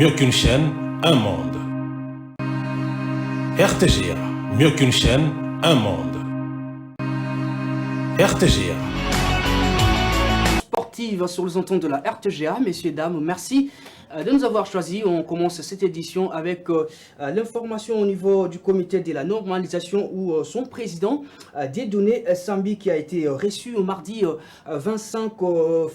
mieux qu'une chaîne, un monde. RTGA, mieux qu'une chaîne, un monde. RTGA. Sportive sur les ondes de la RTGA, messieurs, dames, merci de nous avoir choisis. On commence cette édition avec l'information au niveau du comité de la normalisation où son président Dieudonné Sambi qui a été reçu au mardi 25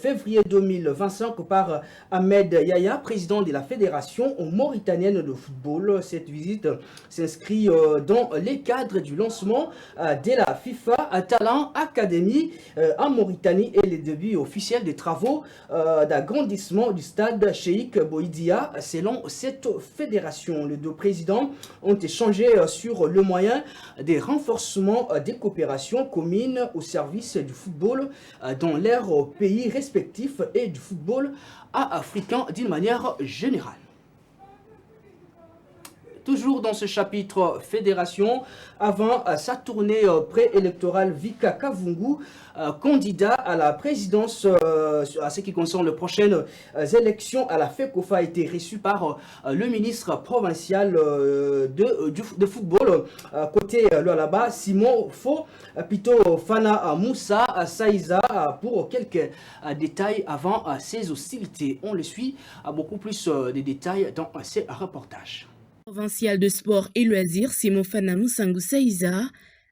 février 2025 par Ahmed Yaya, président de la fédération mauritanienne de football. Cette visite s'inscrit dans les cadres du lancement de la FIFA Talent Academy en Mauritanie et les débuts officiels des travaux d'agrandissement du stade Cheikh Boïdia. Selon cette fédération, les deux présidents ont échangé sur le moyen des renforcements des coopérations communes au service du football dans leurs pays respectifs et du football africain d'une manière générale. Toujours dans ce chapitre fédération, avant sa tournée préélectorale, Vika Kavungu, candidat à la présidence à ce qui concerne les prochaines élections à la FECOFA, a été reçu par le ministre provincial de football. Côté là-bas, Simon Fo, Pito Fana Moussa Saïza, pour quelques détails avant ces hostilités. On le suit à beaucoup plus de détails dans ces reportages. Provincial de sport et loisirs Simon Fanamou Sangou Saïza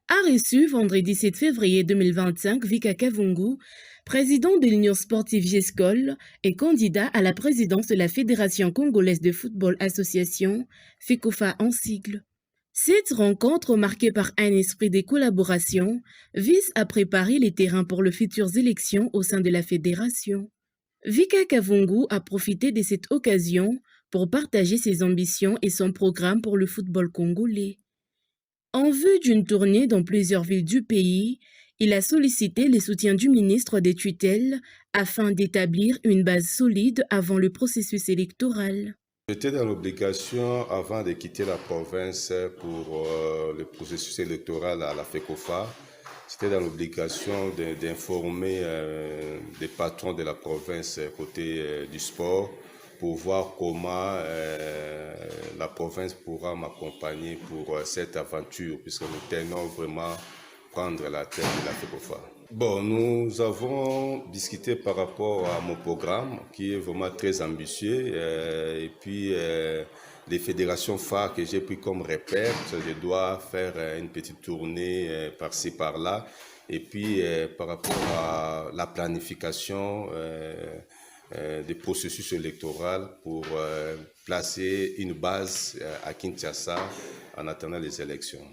a reçu vendredi 7 février 2025 Vika Kavungu, président de l'Union sportive GESCOL et candidat à la présidence de la Fédération congolaise de football association, FECOFA en sigle. Cette rencontre, marquée par un esprit de collaboration, vise à préparer les terrains pour les futures élections au sein de la fédération. Vika Kavungu a profité de cette occasion pour partager ses ambitions et son programme pour le football congolais. En vue d'une tournée dans plusieurs villes du pays, il a sollicité le soutien du ministre des tutelles afin d'établir une base solide avant le processus électoral. J'étais dans l'obligation, avant de quitter la province pour le processus électoral à la FECOFA, c'était dans l'obligation d'informer des patrons de la province côté du sport, pour voir comment la province pourra m'accompagner pour cette aventure, puisque nous tenons vraiment prendre la tête de la FECOFA. Bon, nous avons discuté par rapport à mon programme, qui est vraiment très ambitieux, et puis les fédérations phares que j'ai pris comme repère, je dois faire une petite tournée par-ci, par-là, et puis par rapport à la planification des processus électoraux pour placer une base à Kinshasa en attendant les élections.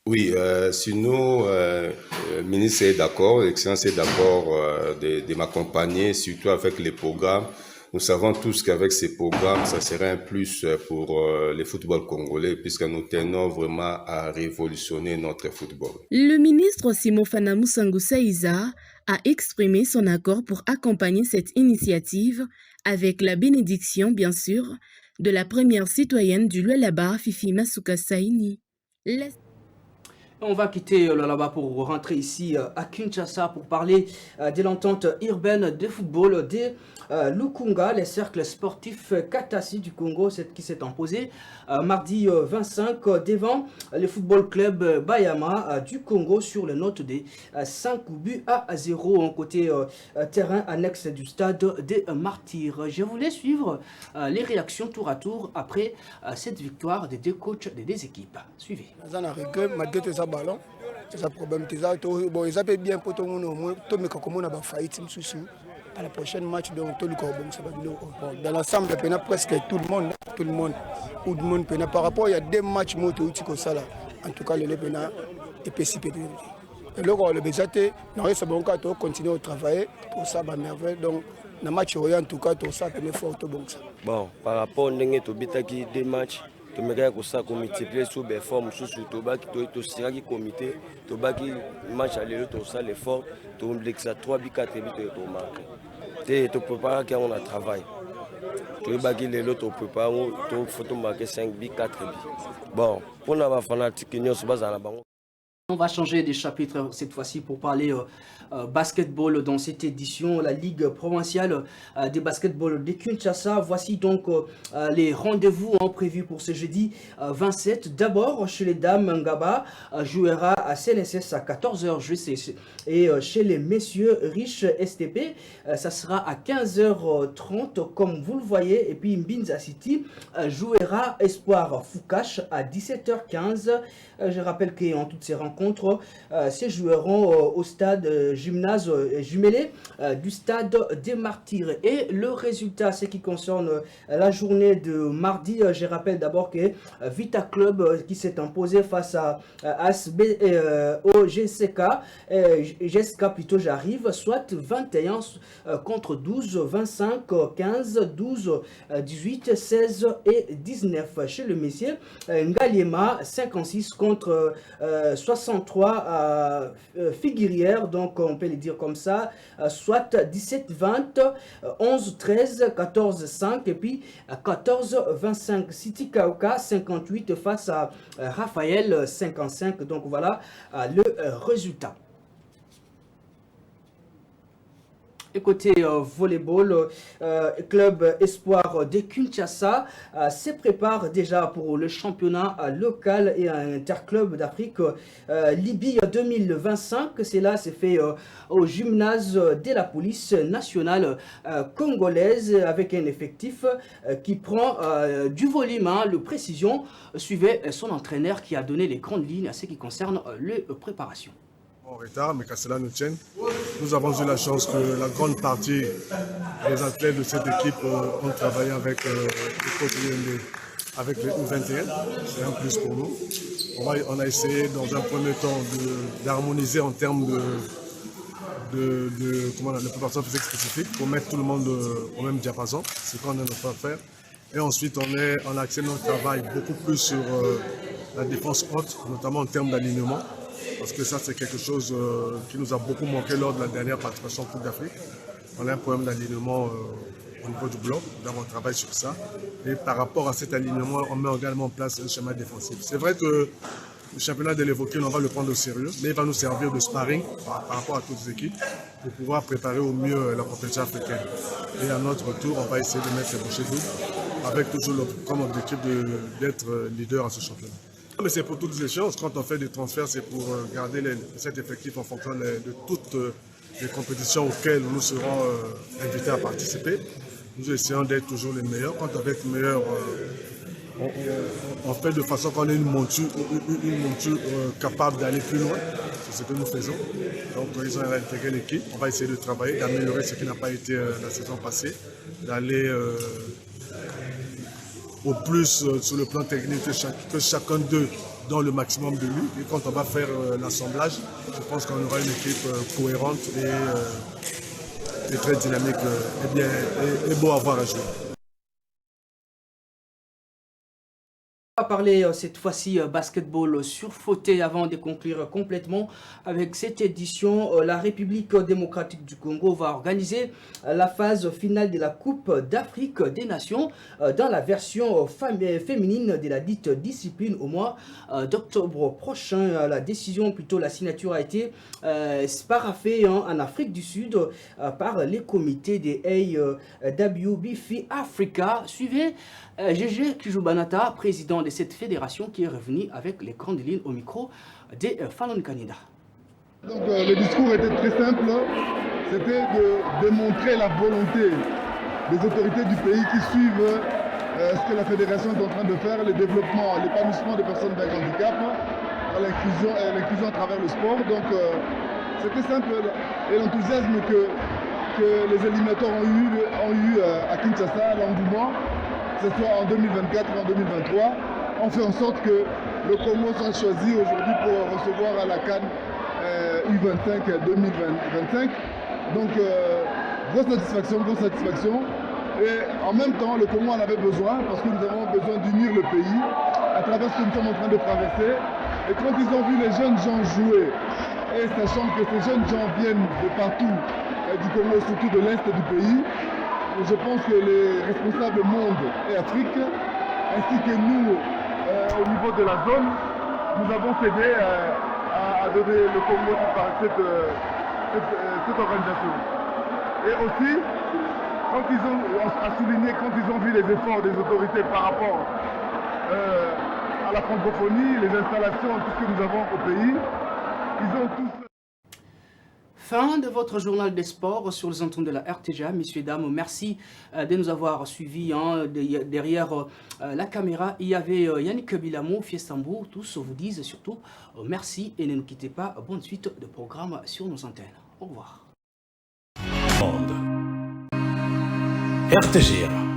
Oui, sinon, le ministre est d'accord, l'excellence est d'accord de m'accompagner, surtout avec les programmes. Nous savons tous qu'avec ces programmes, ça serait un plus pour le football congolais, puisque nous tenons vraiment à révolutionner notre football. Le ministre Simon Fanamou Sangou Saïza a exprimé son accord pour accompagner cette initiative avec la bénédiction, bien sûr, de la première citoyenne du Lualaba, Fifi Masuka Saini. On va quitter là-bas pour rentrer ici à Kinshasa pour parler de l'entente urbaine de football de Lukunga, les cercles sportifs Katasi du Congo qui s'est imposé mardi 25 devant le football club Bayama du Congo sur les notes de 5 buts à 0 en côté terrain annexe du stade des Martyrs. Je voulais suivre les réactions tour à tour après cette victoire des deux coachs des deux équipes. Suivez. Ballon, c'est un problème. Bon, ils appellent bien pour tout le monde. Tout le monde a failli. À la prochaine match, donc tout le monde. Dans l'ensemble, il y a presque tout le monde. Tout le monde. Par rapport, il y a deux matchs moto comme ça. En tout cas, le Lépena est PCP. Et là, le BZT, nous allons continuer à travailler pour ça, merveille. Donc, dans le match, en tout cas, tout ça, c'est fort. Bon, par rapport à deux matchs. Tu me regardes comme ça, multiplier sur les formes, sur le tobac, tu seras qui comité, tu vas qui match à l'heure, tu as l'effort, tu as 3 buts, 4 buts, tu marques. Tu prépares qu'on a travail. Tu vas qui l'heure, tu prépares, tu faut marquer 5 buts, 4 buts. Bon, pour nous, fanatique, nous sommes à la banque. On va changer de chapitre cette fois-ci pour parler basketball dans cette édition, la Ligue provinciale de basketball de Kinshasa. Voici donc les rendez-vous prévus pour ce jeudi 27. D'abord, chez les dames, Ngaba jouera à CNSS à 14h juste et chez les messieurs Rich STP, ça sera à 15h30 comme vous le voyez. Et puis Mbinza City jouera Espoir Foucache à 17h15. Je rappelle qu'en toutes ces rencontres, ces joueront au stade gymnase jumelé du stade des Martyrs. Et le résultat, ce qui concerne la journée de mardi, je rappelle d'abord que Vita Club qui s'est imposé face à ASB au GSK, GSK plutôt j'arrive, soit 21 contre 12, 25, 15, 12, 18, 16 et 19. Chez le messieurs, Ngaliema 56 contre 63 à Figuirière, donc on peut le dire comme ça, soit 17-20, 11-13, 14-5 et puis 14-25. City Kauka 58 face à Raphaël 55. Donc voilà le résultat. Et côté volleyball, club Espoir de Kinshasa se prépare déjà pour le championnat local et interclub d'Afrique Libye 2025. Cela s'est fait au gymnase de la police nationale congolaise avec un effectif qui prend du volume. Le précision suivait son entraîneur qui a donné les grandes lignes à ce qui concerne les préparations. En retard, mais qu'à cela nous tienne, nous avons eu la chance que la grande partie des athlètes de cette équipe ont travaillé avec le coach IND, avec les U21. C'est un plus pour nous. On a essayé dans un premier temps d'harmoniser en termes de préparation physique spécifique pour mettre tout le monde au même diapason. C'est ce qu'on a pas faire. Et ensuite, on a axé notre travail beaucoup plus sur la défense haute, notamment en termes d'alignement. Parce que ça, c'est quelque chose qui nous a beaucoup manqué lors de la dernière participation en Coupe d'Afrique. On a un problème d'alignement au niveau du bloc, donc on travaille sur ça. Et par rapport à cet alignement, on met également en place un schéma défensif. C'est vrai que le championnat de l'Évoqué, on va le prendre au sérieux, mais il va nous servir de sparring par rapport à toutes les équipes pour pouvoir préparer au mieux la compétition africaine. Et à notre tour, on va essayer de mettre les bouchées doubles avec toujours comme objectif d'être leader à ce championnat. Mais c'est pour toutes les choses. Quand on fait des transferts, c'est pour garder cet effectif en fonction de toutes les compétitions auxquelles nous serons invités à participer. Nous essayons d'être toujours les meilleurs. Quand on va être meilleur, on fait de façon qu'on ait une monture capable d'aller plus loin. C'est ce que nous faisons. Donc ils ont intégré l'équipe. On va essayer de travailler, d'améliorer ce qui n'a pas été la saison passée, d'aller au plus sur le plan technique que chacun d'eux donne le maximum de lui. Et quand on va faire l'assemblage, je pense qu'on aura une équipe cohérente et très dynamique et beau à voir à jouer. On va parler cette fois-ci basketball sur fauteuil avant de conclure complètement avec cette édition. La République démocratique du Congo va organiser la phase finale de la Coupe d'Afrique des Nations dans la version féminine de la dite discipline au mois d'octobre prochain. La décision, plutôt la signature a été paraphée en Afrique du Sud par les comités des AWBF Africa. Suivez Gégé Kijubanata, président de cette fédération, qui est revenu avec les grandes lignes au micro de Fallon Kanida. Donc le discours était très simple, c'était de démontrer la volonté des autorités du pays qui suivent ce que la fédération est en train de faire, le développement, l'épanouissement des personnes avec handicap, l'inclusion à travers le sport. Donc c'était simple et l'enthousiasme que les éliminateurs ont eu à Kinshasa, l'engouement, que ce soit en 2024 ou en 2023, ont fait en sorte que le Congo soit choisi aujourd'hui pour recevoir à la CAN U25 2025. Donc grosse satisfaction. Et en même temps, le Congo en avait besoin parce que nous avons besoin d'unir le pays à travers ce que nous sommes en train de traverser. Et quand ils ont vu les jeunes gens jouer, et sachant que ces jeunes gens viennent de partout, du Congo, surtout de l'Est du pays, je pense que les responsables monde et Afrique, ainsi que nous, au niveau de la zone, nous avons cédé a donné le Congo par cette organisation. Et aussi, quand ils ont vu les efforts des autorités par rapport à la francophonie, les installations, tout ce que nous avons au pays, ils ont tous... Fin de votre journal des sports sur les antennes de la RTGA. Messieurs, dames, merci de nous avoir suivis. Hein. Derrière la caméra, il y avait Yannick Bilamo, Fiestambourg. Tous vous disent surtout merci et ne nous quittez pas. Bonne suite de programme sur nos antennes. Au revoir. RTGA